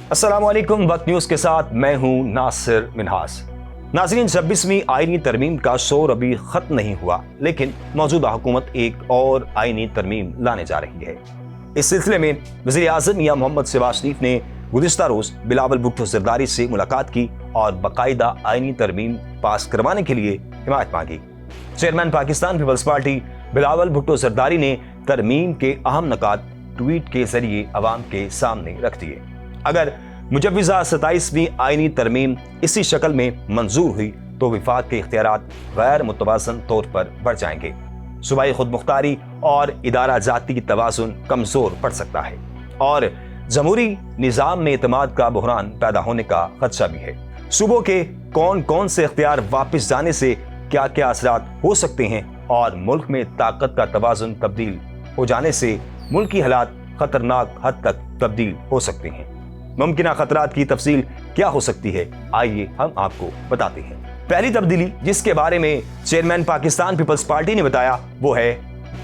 अस्सलाम वालेकुम। वक्त न्यूज के साथ मैं हूं नासिर मिन्हास। नाज़रीन, 26वीं आईनी तरमीम का शोर अभी खत्म नहीं हुआ, लेकिन मौजूदा हुकूमत एक और आईनी तरमीम लाने जा रही है। इस सिलसिले में वज़ीर आज़म मियां मोहम्मद शहबाज शरीफ ने गुज़िश्ता रोज बिलावल भुट्टो ज़रदारी से मुलाकात की और बाकायदा आईनी तरमीम पास करवाने के लिए हिमायत मांगी। Chairman Pakistan Peoples Party Bilawal Bhutto Zardari ने तरमीम के अहम नकात ट्वीट के जरिए अवाम के सामने रख दिए। अगर मुजव्विज़ा 27वीं आईनी तरमीम इसी शक्ल में मंजूर हुई तो विफाक के इख्तियारात गैर मुतवाज़न तौर पर बढ़ जाएंगे, सूबाई खुद मुख्तारी और इदारा जाती तवाज़ुन कमज़ोर पड़ सकता है और जमहूरी निज़ाम में एतमाद का बहरान पैदा होने का खदशा भी है। सूबों के कौन कौन से इख्तियार वापस जाने से क्या क्या असरात हो सकते हैं और मुल्क में ताकत का तवाज़ुन तब्दील हो जाने से मुल्क की हालात खतरनाक हद तक तब्दील हो सकते हैं। मुमकिन खतरात की तफसील क्या हो सकती है, आइए हम आपको बताते हैं। पहली तब्दीली जिसके बारे में चेयरमैन पाकिस्तान पीपल्स पार्टी ने बताया वो है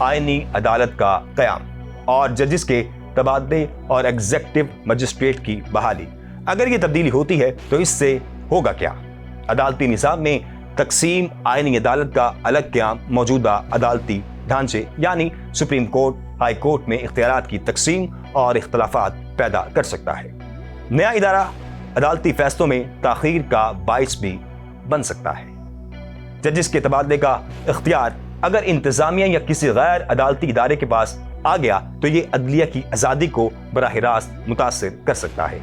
आईनी अदालत का क़याम और जजिस के तबादले और एग्जेक्टिव मजिस्ट्रेट की बहाली। अगर ये तब्दीली होती है तो इससे होगा क्या? अदालती निज़ाम में तकसीम, आईनी अदालत का अलग क़याम मौजूदा अदालती ढांचे यानी सुप्रीम कोर्ट, हाई कोर्ट में इख्तियारात की तकसीम और इख्तलाफात पैदा कर सकता है। नया इदारा अदालती फैसलों में ताखीर का बाइस भी बन सकता है। जजिस के तबादले का इख्तियार अगर इंतजामिया या किसी गैर अदालती इदारे के पास आ गया तो ये अदलिया की आज़ादी को बराह रास्त मुतासिर कर सकता है।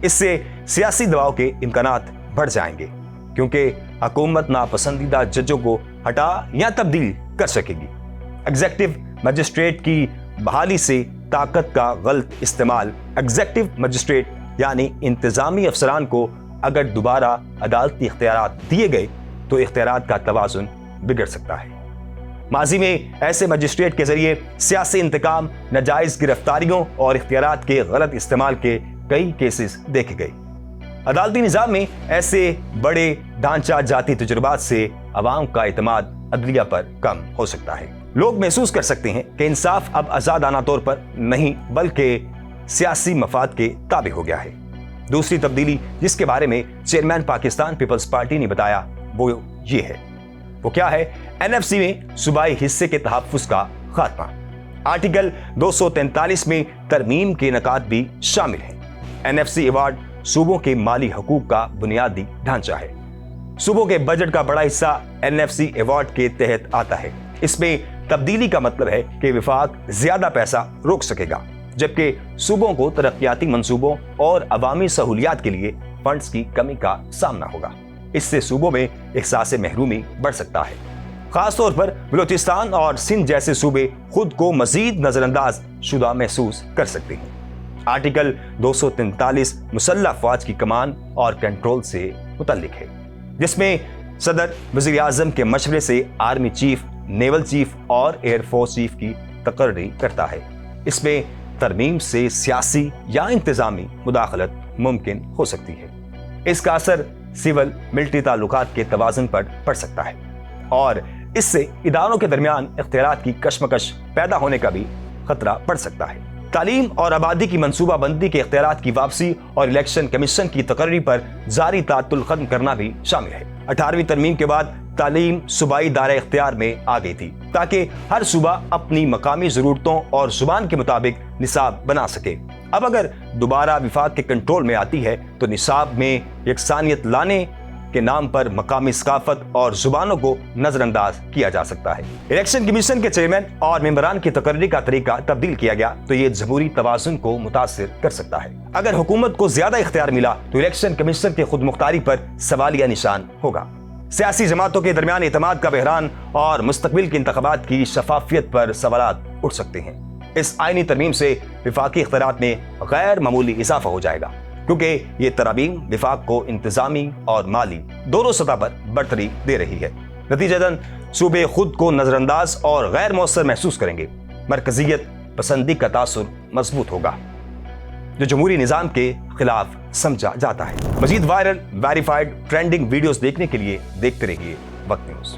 इससे सियासी दबाव के इम्कानात बढ़ जाएंगे क्योंकि हुकूमत नापसंदीदा जजों को हटा या तब्दील कर सकेगी। एग्जेक्टिव मजिस्ट्रेट की बहाली से ताकत का गलत इस्तेमाल, एग्जेक्टिव मजिस्ट्रेट यानी इंतजामी अफसरान को अगर दोबारा अदालती इख्तियारात दिए गए तो इख्तियारात का तवाज़ुन बिगड़ सकता है। माजी में ऐसे मजिस्ट्रेट के जरिए सियासी इंतकाम, नाजायज गिरफ्तारियों और इख्तियारात के गलत इस्तेमाल के कई केसेस देखे गए। अदालती निज़ाम में ऐसे बड़े ढांचा जाती तजुर्बात से अवाम का एतमाद अदलिया पर कम हो सकता है। लोग महसूस कर सकते हैं कि इंसाफ अब आज़ादाना तौर पर नहीं बल्कि सियासी मफाद के ताबे हो गया है। दूसरी तब्दीली जिसके बारे में चेयरमैन पाकिस्तान पीपल्स पार्टी ने बताया वो ये है। वो क्या है? एनएफसी में सूबाई हिस्से के तहफ़्फ़ुज़ का खात्मा। आर्टिकल 243 में तरमीम के नकात भी शामिल हैं। एनएफसी अवार्ड सूबों के माली हकूक का बुनियादी ढांचा है। सूबों के बजट का बड़ा हिस्सा एनएफसी अवार्ड के तहत आता है। इसमें तब्दीली का मतलब है कि विफाक ज्यादा पैसा रोक सकेगा, जबकि सूबों को तरक्याती मंसूबों और अवामी सहूलियात के लिए फंड्स की कमी का सामना होगा। इससे सूबों में एहसास महरूमी बढ़ सकता है। खासतौर पर बलूचिस्तान और सिंध जैसे सूबे खुद को मजीद नजरअंदाज शुदा महसूस कर सकते हैं। आर्टिकल 243 मुसल्लह अफवाज की कमान और कंट्रोल से मुतल्लिक है, जिसमें सदर वज़ीर आज़म के मशवरे से आर्मी चीफ, नेवल चीफ और एयरफोर्स चीफ की तकर्री करता है। इसमें तरमीम से सियासी या इंतजामी मुदाखलत मुमकिन हो सकती है। इसका असर सिविल मिलिट्री ताल्लुकात के तवाज़ुन पर पड़ सकता है और इससे इदारों के दरमियान इख्तियारात की कशमकश पैदा होने का भी खतरा पड़ सकता है। तालीम और आबादी की मंसूबा बंदी के इख्तियारात की वापसी और इलेक्शन कमीशन की तकर्री पर जारी तातुल खत्म करना भी शामिल है। 18वीं तरमीम के बाद तालीम सूबाई दायरे इख्तियार में आ गई थी ताकि हर सूबा अपनी मकामी ज़रूरतों और जुबान के मुताबिक निसाब बना सके। अब अगर दोबारा विफाक के कंट्रोल में आती है तो निसाब में यकसानियत लाने के नाम पर मकामी सकाफत और जुबानों को नजरअंदाज किया जा सकता है। इलेक्शन कमीशन के चेयरमैन और मेंबरान की तकर्री का तरीका तब्दील किया गया तो ये जमहूरी तवाज़ुन को मुतासिर कर सकता है। अगर हुकूमत को ज्यादा इख्तियार मिला तो इलेक्शन कमीशन के खुद मुख्तारी पर सवालिया निशान होगा। सियासी जमातों के दरमियान एतमाद का बहरान और मुस्तकबिल के इंतखाबात की शफाफियत पर सवालात उठ सकते हैं। इस आईनी तरमीम से विफाकी इख्तियारात में गैर मामूली इजाफा हो जाएगा क्योंकि ये तरामीम विफाक को इंतजामी और माली दोनों सतह पर बढ़तरी दे रही है। नतीजतन सूबे खुद को नजरअंदाज और गैर मौसर महसूस करेंगे। मरकजियत पसंदी का तासुर मजबूत होगा जो जमहूरी निज़ाम के खिलाफ समझा जाता है। मजीद वायरल, वेरीफाइड, ट्रेंडिंग वीडियोस देखने के लिए देखते रहिए वक्त न्यूज़।